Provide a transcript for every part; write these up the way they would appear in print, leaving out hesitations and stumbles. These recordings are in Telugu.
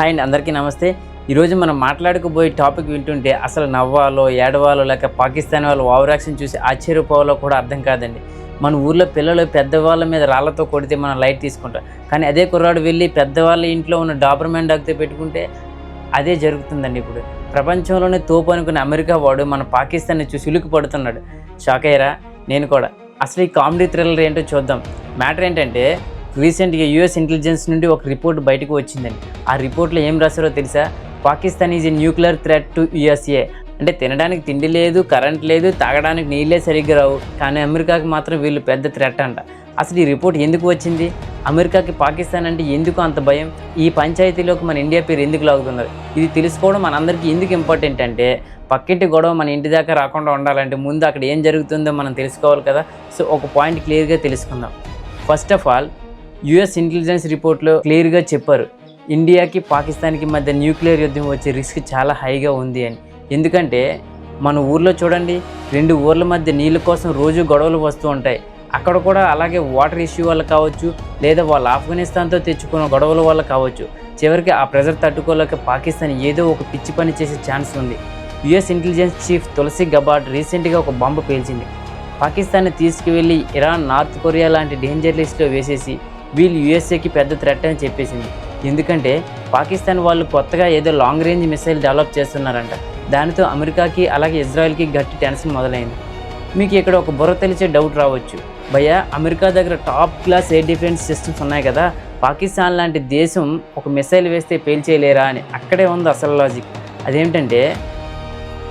హాయ్ అండి, అందరికీ నమస్తే. ఈరోజు మనం మాట్లాడుకోబోయే టాపిక్ వింటుంటే అసలు నవ్వాలో ఏడవాలో లేక పాకిస్తాన్ వాళ్ళు ఓవర్ యాక్షన్ చూసి ఆశ్చర్యపోవాలో కూడా అర్థం కాదండి. మన ఊర్లో పిల్లలు పెద్దవాళ్ళ మీద రాళ్లతో కొడితే మనం లైట్ తీసుకుంటాం, కానీ అదే కుర్రాడు వెళ్ళి పెద్దవాళ్ళ ఇంట్లో ఉన్న డాబర్మ్యాన్ డాగ్తో పెట్టుకుంటే అదే జరుగుతుందండి. ఇప్పుడు ప్రపంచంలోనే తోపు అనుకున్న అమెరికా వాడు మన పాకిస్తాన్ని చూసి ఉలికి పడుతున్నాడు. షాక్ అయ్యారా? నేను కూడా. అసలు ఈ కామెడీ థ్రిల్లర్ ఏంటో చూద్దాం. మ్యాటర్ ఏంటంటే, రీసెంట్గా యూఎస్ ఇంటెలిజెన్స్ నుండి ఒక రిపోర్ట్ బయటకు వచ్చిందండి. ఆ రిపోర్ట్లో ఏం రాశారో తెలుసా? Pakistan is a nuclear threat to USA. అంటే తినడానికి తిండి లేదు, కరెంట్ లేదు, తాగడానికి నీళ్ళే సరిగ్గా రావు, కానీ అమెరికాకి మాత్రం వీళ్ళు పెద్ద థ్రెట్ అంట. అసలు ఈ రిపోర్ట్ ఎందుకు వచ్చింది? అమెరికాకి పాకిస్తాన్ అంటే ఎందుకు అంత భయం? ఈ పంచాయతీలోకి మన ఇండియా పేరు ఎందుకు లాగుతున్నారు? ఇది తెలుసుకోవడం మనందరికీ ఎందుకు ఇంపార్టెంట్ అంటే, పక్కింటి గొడవ మన ఇంటి దాకా రాకుండా ఉండాలంటే ముందు అక్కడ ఏం జరుగుతుందో మనం తెలుసుకోవాలి కదా. సో ఒక పాయింట్ క్లియర్గా తెలుసుకుందాం. First of all, US intelligence రిపోర్ట్లో క్లియర్గా చెప్పారు, ఇండియాకి పాకిస్తాన్కి మధ్య న్యూక్లియర్ యుద్ధం వచ్చే రిస్క్ చాలా హైగా ఉంది అని. ఎందుకంటే మన ఊర్లో చూడండి, రెండు ఊర్ల మధ్య నీళ్ళ కోసం రోజు గొడవలు వస్తూ ఉంటాయి. అక్కడ కూడా అలాగే వాటర్ ఇష్యూ వల్ల కావచ్చు, లేదా వాళ్ళు ఆఫ్ఘనిస్తాన్తో తెచ్చుకున్న గొడవల వల్ల కావచ్చు, చివరికి ఆ ప్రెజర్ తట్టుకోలేక పాకిస్తాన్ ఏదో ఒక పిచ్చి పని చేసే ఛాన్స్ ఉంది. US intelligence chief Tulsi Gabbard రీసెంట్గా ఒక బాంబు పేల్చింది. పాకిస్తాన్ని తీసుకువెళ్ళి ఇరాన్, నార్త్ కొరియా లాంటి డేంజర్ లిస్ట్లో వేసేసి వీళ్ళు యుఎస్ఏకి పెద్ద థ్రెట్ అని చెప్పేసింది. ఎందుకంటే పాకిస్తాన్ వాళ్ళు కొత్తగా ఏదో లాంగ్ రేంజ్ మిసైల్ డెవలప్ చేస్తున్నారంట. దానితో అమెరికాకి అలాగే ఇజ్రాయెల్కి గట్టి టెన్షన్ మొదలైంది. మీకు ఇక్కడ ఒక బుర్ర తెలిసే డౌట్ రావచ్చు, భయ్యా అమెరికా దగ్గర top class air defence systems ఉన్నాయి కదా, పాకిస్తాన్ లాంటి దేశం ఒక మిసైల్ వేస్తే పేల్చేయలేరా అని. అక్కడే ఉంది అసలు లాజిక్. అదేంటంటే,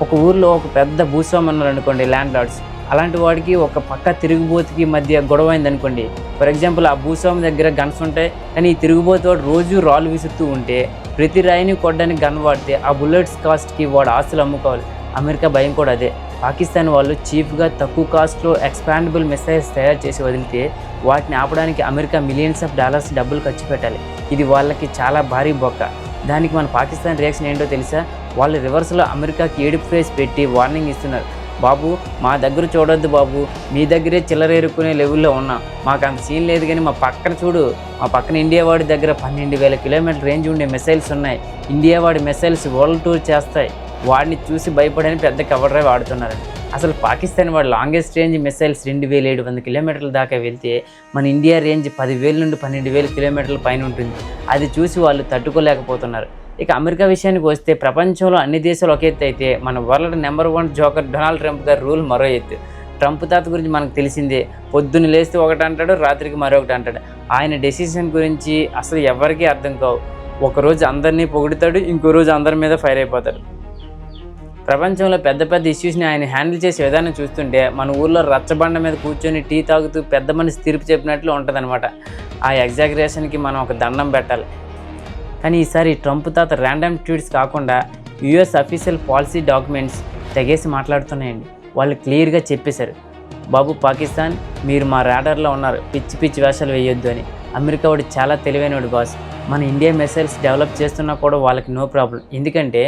ఒక ఊర్లో ఒక పెద్ద భూస్వామి ఉన్నారు అనుకోండి, ల్యాండ్ లార్డ్స్. అలాంటి వాడికి ఒక పక్క తిరుగుబోతుకి మధ్య గొడవ అయింది అనుకోండి. ఫర్ ఎగ్జాంపుల్, ఆ భూస్వామి దగ్గర గన్స్ ఉంటాయి, కానీ ఈ తిరుగుబోతు వాడు రోజు రాళ్ళు విసురుతూ ఉంటే ప్రతి రాయిని కొట్టడానికి గన్ వాడితే ఆ బుల్లెట్స్ కాస్ట్కి వాడు ఆస్తులు అమ్ముకోవాలి. అమెరికా భయం కూడా అదే. పాకిస్తాన్ వాళ్ళు చీప్గా తక్కువ కాస్ట్లో ఎక్స్పాండబుల్ మిసైల్స్ తయారు చేసి వదిలితే వాటిని ఆపడానికి అమెరికా మిలియన్స్ ఆఫ్ డాలర్స్ డబ్బులు ఖర్చు పెట్టాలి. ఇది వాళ్ళకి చాలా భారీ బొక్క. దానికి మన పాకిస్తాన్ రియాక్షన్ ఏంటో తెలుసా? వాళ్ళు రివర్స్లో అమెరికాకి ఏడుపు ఫేస్ పెట్టి వార్నింగ్ ఇస్తున్నారు, బాబు మా దగ్గర చూడొద్దు బాబు, మీ దగ్గరే చిల్లరేరుకునే లెవెల్లో ఉన్నాం, మాకు అంత సీన్ లేదు, కానీ మా పక్కన చూడు, మా పక్కన ఇండియా వాడి దగ్గర 12,000 కిలోమీటర్ రేంజ్ ఉండే మిసైల్స్ ఉన్నాయి. ఇండియా వాడి మిసైల్స్ వరల్డ్ టూర్ చేస్తాయి, వాడిని చూసి భయపడని పెద్ద కవర్ డ్రైవ్ ఆడుతున్నారండి. అసలు పాకిస్తాన్ వాడి లాంగెస్ట్ రేంజ్ మిసైల్స్ 2,700 కిలోమీటర్ల దాకా వెళ్తే మన ఇండియా రేంజ్ 10,000 నుండి 12,000 కిలోమీటర్ల పైన ఉంటుంది. అది చూసి వాళ్ళు తట్టుకోలేకపోతున్నారు. ఇక అమెరికా విషయానికి వస్తే, ప్రపంచంలో అన్ని దేశాలు ఒక ఎత్తు అయితే మన world number 1 joker Donald Trump గారి రూల్ మరో ఎత్తు. ట్రంప్ తాత గురించి మనకు తెలిసిందే, పొద్దున్న లేస్తే ఒకటి అంటాడు, రాత్రికి మరొకటి అంటాడు. ఆయన డెసిషన్ గురించి అసలు ఎవరికీ అర్థం కావు. ఒకరోజు అందరినీ పొగుడుతాడు, ఇంకో రోజు అందరి మీద ఫైర్ అయిపోతాడు. ప్రపంచంలో పెద్ద పెద్ద ఇష్యూస్ని ఆయన హ్యాండిల్ చేసే విధానం చూస్తుంటే మన ఊర్లో రచ్చబండ మీద కూర్చొని టీ తాగుతూ పెద్ద మనిషి తీర్పు చెప్పినట్లు ఉంటుందన్నమాట. ఆ ఎగ్జాగరేషన్కి మనం ఒక దండం పెట్టాలి. కానీ ఈసారి ట్రంప్ తాత ర్యాండమ్ ట్వీట్స్ కాకుండా యుఎస్ అఫీషియల్ పాలసీ డాక్యుమెంట్స్ తెగేసి మాట్లాడుతున్నాయండి. వాళ్ళు క్లియర్గా చెప్పేశారు, బాబు పాకిస్తాన్, మీరు మా రాడార్లో ఉన్నారు, పిచ్చి పిచ్చి వేషాలు వేయొద్దు అని. అమెరికా వాడు చాలా తెలివైనవాడు బాస్. మన ఇండియా మిసైల్స్ డెవలప్ చేస్తున్నా కూడా వాళ్ళకి నో ప్రాబ్లం. ఎందుకంటే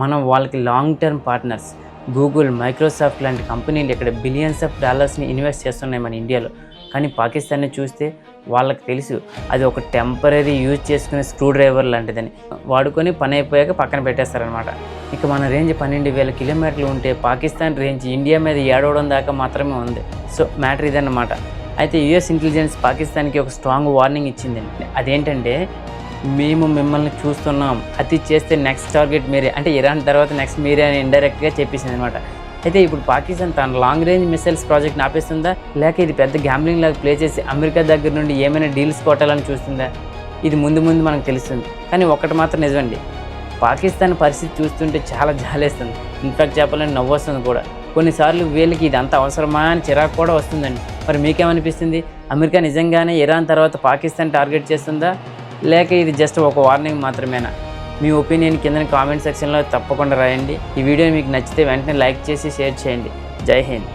మనం వాళ్ళకి long term partners. Google, Microsoft లాంటి కంపెనీలు ఇక్కడ బిలియన్స్ ఆఫ్ డాలర్స్ని ఇన్వెస్ట్ చేస్తున్నాయి మన ఇండియాలో. కానీ పాకిస్తాన్ని చూస్తే వాళ్ళకి తెలుసు అది ఒక టెంపరీ యూజ్ చేసుకునే స్క్రూ డ్రైవర్ లాంటిదని. వాడుకొని పని అయిపోయాక పక్కన పెట్టేస్తారనమాట. ఇక మన రేంజ్ 12,000 కిలోమీటర్లు ఉంటే పాకిస్తాన్ రేంజ్ ఇండియా మీద ఏడవడం దాకా మాత్రమే ఉంది. సో మ్యాటర్ ఇదన్నమాట. అయితే యుఎస్ ఇంటెలిజెన్స్ పాకిస్తాన్కి ఒక స్ట్రాంగ్ వార్నింగ్ ఇచ్చిందండి. అదేంటంటే, మేము మిమ్మల్ని చూస్తున్నాం, అతి చేస్తే నెక్స్ట్ టార్గెట్ మీరే, అంటే ఇరాన్ తర్వాత నెక్స్ట్ మీరే అని ఇండైరెక్ట్గా చెప్పేసింది అనమాట. అయితే ఇప్పుడు పాకిస్తాన్ తన లాంగ్ రేంజ్ మిసైల్స్ ప్రాజెక్ట్ని ఆపేస్తుందా, లేక ఇది పెద్ద గ్యాంబ్లింగ్ లాగా ప్లే చేసి అమెరికా దగ్గర నుండి ఏమైనా డీల్స్ కొట్టాలని చూస్తుందా? ఇది ముందు మనకు తెలుస్తుంది. కానీ ఒక్కటి మాత్రం నిజమండి, పాకిస్తాన్ పరిస్థితి చూస్తుంటే చాలా జాలేస్తుంది. ఇన్ఫాక్ట్ చెప్పాలని నవ్వు వస్తుంది కూడా. కొన్నిసార్లు వీళ్ళకి ఇది అంత అవసరమా అని చిరాకు కూడా వస్తుందండి. మరి మీకేమనిపిస్తుంది? అమెరికా నిజంగానే ఇరాన్ తర్వాత పాకిస్తాన్ టార్గెట్ చేస్తుందా, లేక ఇది జస్ట్ ఒక వార్నింగ్ మాత్రమేనా? మీ ఒపీనియన్ కింద కామెంట్ సెక్షన్లో తప్పకుండా రాయండి. ఈ వీడియో మీకు నచ్చితే వెంటనే లైక్ చేసి షేర్ చేయండి. జై హింద్.